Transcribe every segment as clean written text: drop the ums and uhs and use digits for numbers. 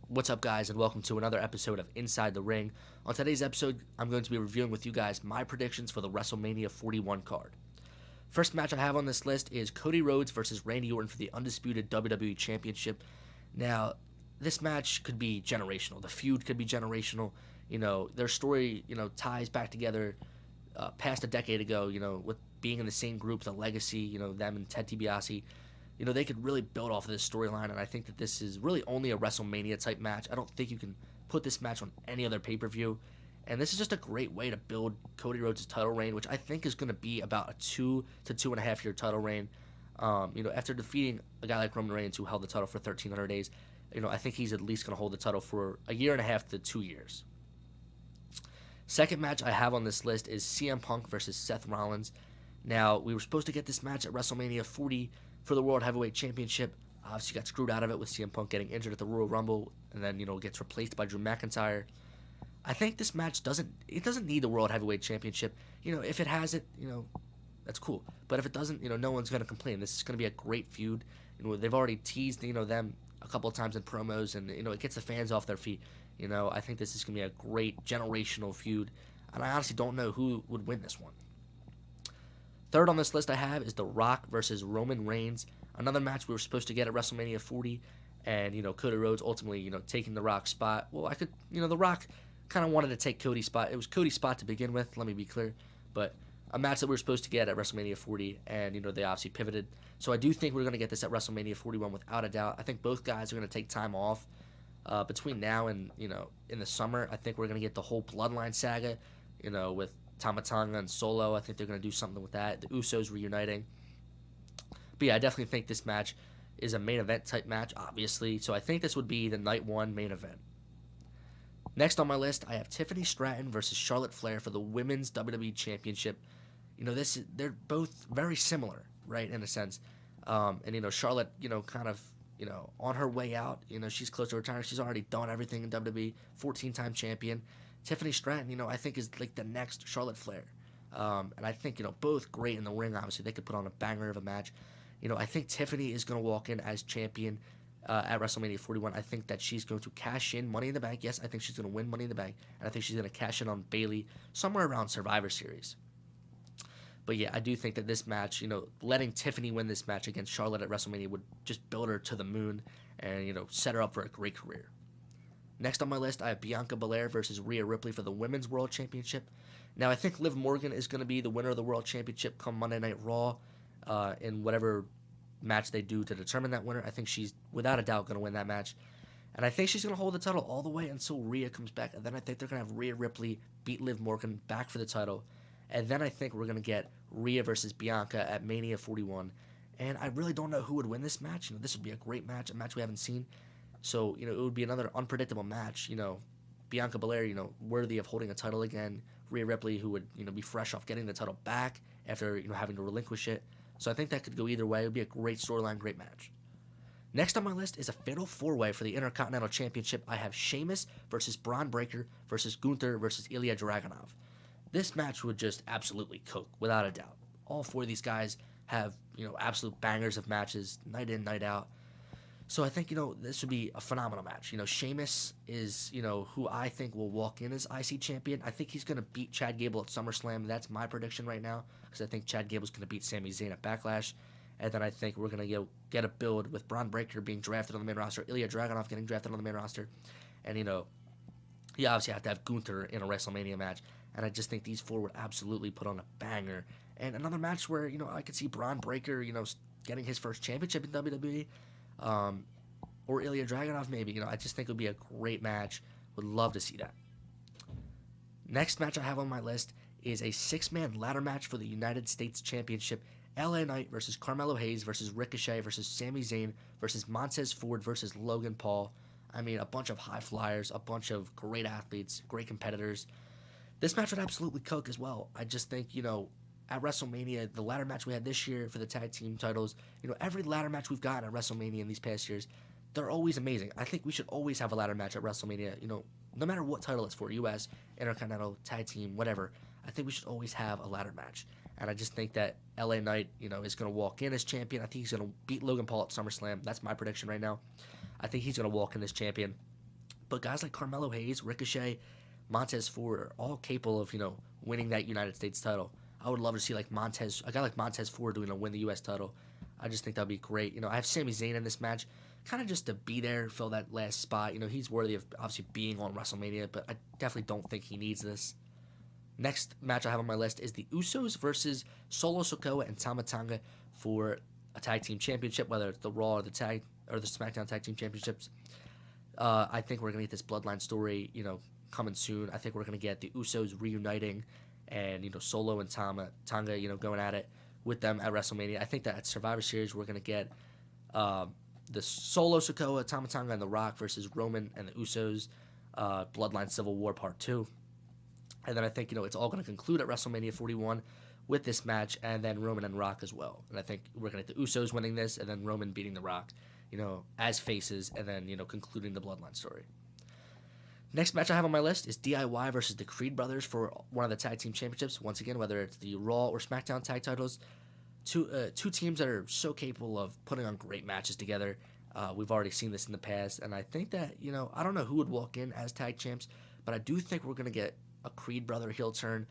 What's up, guys, and welcome to another episode of Inside the Ring. On today's episode, I'm going to be reviewing with you guys my predictions for the WrestleMania 41 card. First match I have on this list is Cody Rhodes versus Randy Orton for the undisputed WWE Championship. Now, this match could be generational. The feud could be generational. Their story, ties back together past a decade ago, with being in the same group, the legacy, them and Ted DiBiase. They could really build off of this storyline, and I think that this is really only a WrestleMania type match. I don't think you can put this match on any other pay-per-view, and this is just a great way to build Cody Rhodes' title reign, which I think is going to be about a 2 to 2.5 year title reign. After defeating a guy like Roman Reigns, who held the title for 1,300 days, I think he's at least going to hold the title for a year and a half to 2 years. Second match I have on this list is CM Punk versus Seth Rollins. Now, we were supposed to get this match at WrestleMania 40 for the World Heavyweight Championship. Obviously got screwed out of it with CM Punk getting injured at the Royal Rumble, and then, gets replaced by Drew McIntyre. I think this match doesn't need the World Heavyweight Championship. If it has it, that's cool. But if it doesn't, no one's going to complain. This is going to be a great feud. They've already teased, them a couple of times in promos, and, it gets the fans off their feet. I think this is going to be a great generational feud, and I honestly don't know who would win this one. Third on this list I have is The Rock versus Roman Reigns, another match we were supposed to get at WrestleMania 40, and, Cody Rhodes ultimately, taking The Rock's spot. Well, The Rock kind of wanted to take Cody's spot. It was Cody's spot to begin with, let me be clear, but a match that we were supposed to get at WrestleMania 40, and, they obviously pivoted. So I do think we're going to get this at WrestleMania 41 without a doubt. I think both guys are going to take time off between now and, in the summer. I think we're going to get the whole Bloodline saga, with Tama Tonga and Solo. I think they're going to do something with that. The Usos reuniting. But yeah, I definitely think this match is a main event type match, obviously. So I think this would be the night one main event. Next on my list, I have Tiffany Stratton versus Charlotte Flair for the Women's WWE Championship. They're both very similar, right, in a sense. Charlotte, kind of, on her way out. She's close to retiring. She's already done everything in WWE. 14-time champion. Tiffany Stratton, I think is like the next Charlotte Flair. And I think, both great in the ring, obviously. They could put on a banger of a match. I think Tiffany is going to walk in as champion at WrestleMania 41. I think that she's going to cash in Money in the Bank. Yes, I think she's going to win Money in the Bank. And I think she's going to cash in on Bayley somewhere around Survivor Series. But yeah, I do think that this match, letting Tiffany win this match against Charlotte at WrestleMania would just build her to the moon and, set her up for a great career. Next on my list, I have Bianca Belair versus Rhea Ripley for the Women's World Championship. Now, I think Liv Morgan is going to be the winner of the World Championship come Monday Night Raw in whatever match they do to determine that winner. I think she's, without a doubt, going to win that match. And I think she's going to hold the title all the way until Rhea comes back. And then I think they're going to have Rhea Ripley beat Liv Morgan back for the title. And then I think we're going to get Rhea versus Bianca at Mania 41. And I really don't know who would win this match. This would be a great match, a match we haven't seen. So, it would be another unpredictable match. Bianca Belair, worthy of holding a title again. Rhea Ripley, who would, be fresh off getting the title back after, having to relinquish it. So I think that could go either way. It would be a great storyline, great match. Next on my list is a fatal four-way for the Intercontinental Championship. I have Sheamus versus Braun Breaker versus Gunther versus Ilya Dragunov. This match would just absolutely cook, without a doubt. All four of these guys have, absolute bangers of matches, night in, night out. So I think, this would be a phenomenal match. Sheamus is, who I think will walk in as IC champion. I think he's going to beat Chad Gable at SummerSlam. That's my prediction right now, because I think Chad Gable's going to beat Sami Zayn at Backlash. And then I think we're going to get a build with Braun Breaker being drafted on the main roster, Ilya Dragunov getting drafted on the main roster. And, you obviously have to have Gunther in a WrestleMania match. And I just think these four would absolutely put on a banger. And another match where, I could see Braun Breaker, getting his first championship in WWE. Or Ilya Dragunov maybe. I just think it would be a great match. Would love to see that. Next match I have on my list is a 6-man ladder match for the United States Championship. LA Knight versus Carmelo Hayes versus Ricochet versus Sami Zayn versus Montez Ford versus Logan Paul. I mean, a bunch of high flyers, a bunch of great athletes, great competitors. This match would absolutely cook as well. I just think, at WrestleMania, the ladder match we had this year for the tag team titles, every ladder match we've gotten at WrestleMania in these past years, they're always amazing. I think we should always have a ladder match at WrestleMania, no matter what title it's for, US, Intercontinental, tag team, whatever. I think we should always have a ladder match. And I just think that LA Knight, is going to walk in as champion. I think he's going to beat Logan Paul at SummerSlam. That's my prediction right now. I think he's going to walk in as champion. But guys like Carmelo Hayes, Ricochet, Montez Ford are all capable of, winning that United States title. I would love to see a guy like Montez Ford doing win the U.S. title. I just think that'd be great. I have Sami Zayn in this match, kind of just to be there, fill that last spot. He's worthy of obviously being on WrestleMania, but I definitely don't think he needs this. Next match I have on my list is the Usos versus Solo Sikoa and Tama Tonga for a tag team championship, whether it's the Raw or the SmackDown tag team championships. I think we're gonna get this Bloodline story, coming soon. I think we're gonna get the Usos reuniting, and Solo and Tonga, going at it with them at WrestleMania. I think that at Survivor Series we're gonna get the Solo Sikoa, Tama Tonga, and The Rock versus Roman and the Usos, Bloodline Civil War Part 2. And then I think, it's all going to conclude at WrestleMania 41 with this match, and then Roman and Rock as well. And I think we're going to get the Usos winning this, and then Roman beating The Rock, as faces, and then, concluding the Bloodline story. Next match I have on my list is DIY versus the Creed Brothers for one of the tag team championships. Once again, whether it's the Raw or SmackDown tag titles, two teams that are so capable of putting on great matches together. We've already seen this in the past, and I think that, I don't know who would walk in as tag champs, but I do think we're going to get a Creed brother heel turn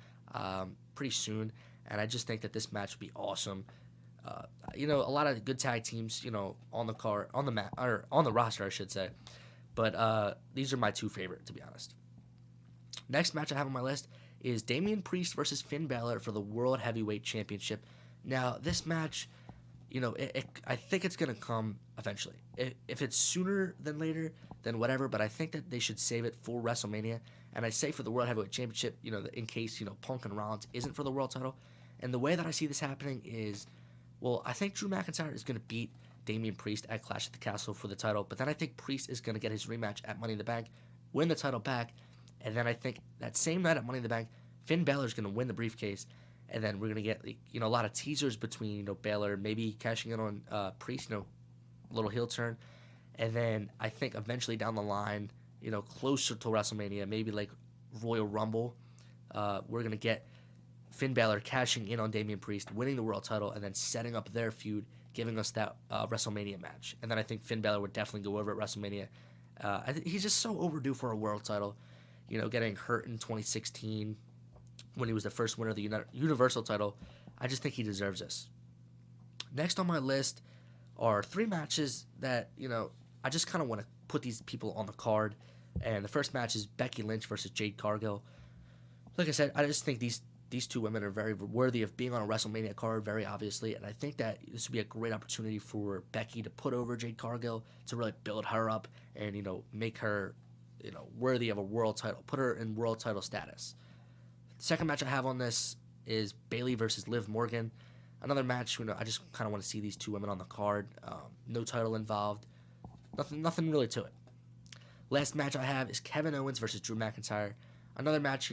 pretty soon, and I just think that this match would be awesome. A lot of good tag teams, on the roster, I should say. But these are my two favorite, to be honest. Next match I have on my list is Damian Priest versus Finn Balor for the World Heavyweight Championship. Now, this match, I think it's going to come eventually. If it's sooner than later, then whatever, but I think that they should save it for WrestleMania. And I say for the World Heavyweight Championship, in case, Punk and Rollins isn't for the world title. And the way that I see this happening is, I think Drew McIntyre is going to beat Damian Priest at Clash at the Castle for the title, but then I think Priest is going to get his rematch at Money in the Bank, win the title back, and then I think that same night at Money in the Bank, Finn Balor is going to win the briefcase, and then we're going to get a lot of teasers between Balor maybe cashing in on Priest, a little heel turn, and then I think eventually down the line, closer to WrestleMania, maybe like Royal Rumble, we're going to get Finn Balor cashing in on Damian Priest, winning the world title, and then setting up their feud, giving us that WrestleMania match. And then I think Finn Balor would definitely go over at WrestleMania. He's just so overdue for a world title. Getting hurt in 2016 when he was the first winner of the Universal title. I just think he deserves this. Next on my list are three matches that, I just kind of want to put these people on the card. And the first match is Becky Lynch versus Jade Cargill. Like I said, I just think these two women are very worthy of being on a WrestleMania card, very obviously, and I think that this would be a great opportunity for Becky to put over Jade Cargill, to really build her up and, make her, worthy of a world title, put her in world title status. The second match I have on this is Bayley versus Liv Morgan. Another match, I just kind of want to see these two women on the card. No title involved. Nothing really to it. Last match I have is Kevin Owens versus Drew McIntyre. Another match,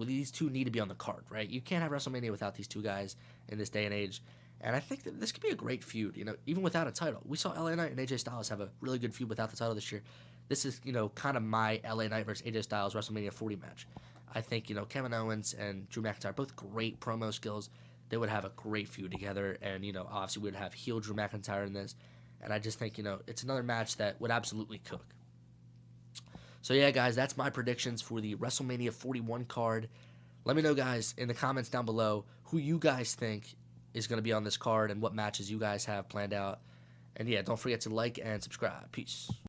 these two need to be on the card, right? You can't have WrestleMania without these two guys in this day and age. And I think that this could be a great feud, even without a title. We saw LA Knight and AJ Styles have a really good feud without the title this year. This is, kind of my LA Knight versus AJ Styles WrestleMania 40 match. I think, Kevin Owens and Drew McIntyre, both great promo skills. They would have a great feud together. And, obviously we would have heel Drew McIntyre in this. And I just think, it's another match that would absolutely cook. So yeah, guys, that's my predictions for the WrestleMania 41 card. Let me know, guys, in the comments down below who you guys think is going to be on this card and what matches you guys have planned out. And yeah, don't forget to like and subscribe. Peace.